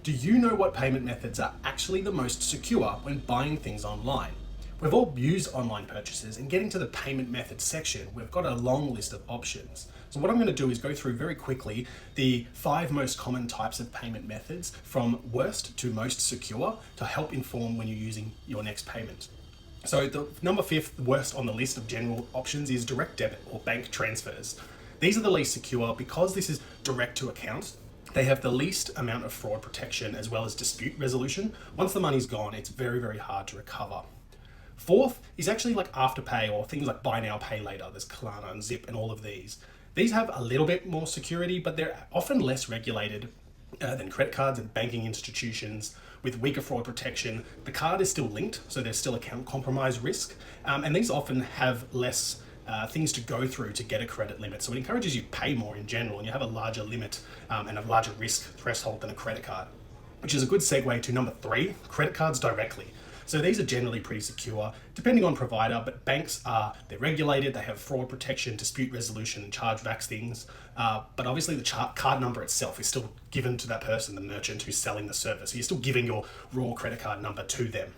Do you know what payment methods are actually the most secure when buying things online? We've all used online purchases, and getting to the payment methods section, we've got a long list of options. So what I'm going to do is go through very quickly the 5 most common types of payment methods from worst to most secure to help inform when you're using your next payment. So the number 5th worst on the list of general options is direct debit or bank transfers. These are the least secure because this is direct to account. They have the least amount of fraud protection as well as dispute resolution. Once the money's gone, it's very, very hard to recover. 4th is actually like Afterpay or things like buy now, pay later. There's Klarna and Zip and all of these. These have a little bit more security, but they're often less regulated than credit cards and banking institutions with weaker fraud protection. The card is still linked, so there's still account compromise risk. And these often have less things to go through to get a credit limit. So it encourages you to pay more in general, and you have a larger limit and a larger risk threshold than a credit card, which is a good segue to number 3, credit cards directly. So these are generally pretty secure, depending on provider, but banks they're regulated, they have fraud protection, dispute resolution, and chargebacks things. But obviously the card number itself is still given to that person, the merchant who's selling the service. So you're still giving your raw credit card number to them.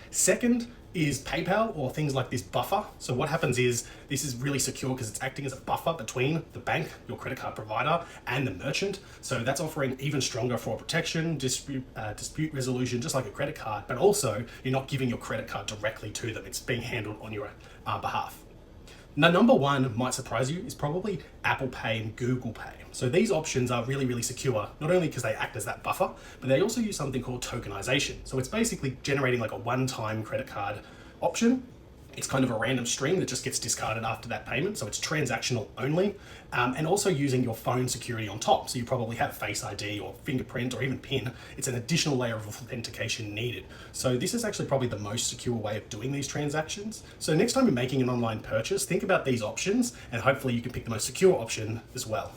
Second is PayPal or things like this buffer. So what happens is this is really secure because it's acting as a buffer between the bank, your credit card provider, and the merchant. So that's offering even stronger fraud protection, dispute resolution, just like a credit card, but also you're not giving your credit card directly to them. It's being handled on your behalf. Now, number 1 might surprise you is probably Apple Pay and Google Pay. So these options are really, really secure, not only because they act as that buffer, but they also use something called tokenization. So it's basically generating like a one-time credit card option. It's kind of a random string that just gets discarded after that payment. So it's transactional only, and also using your phone security on top. So you probably have Face ID or fingerprint or even PIN. It's an additional layer of authentication needed. So this is actually probably the most secure way of doing these transactions. So next time you're making an online purchase, think about these options, and hopefully you can pick the most secure option as well.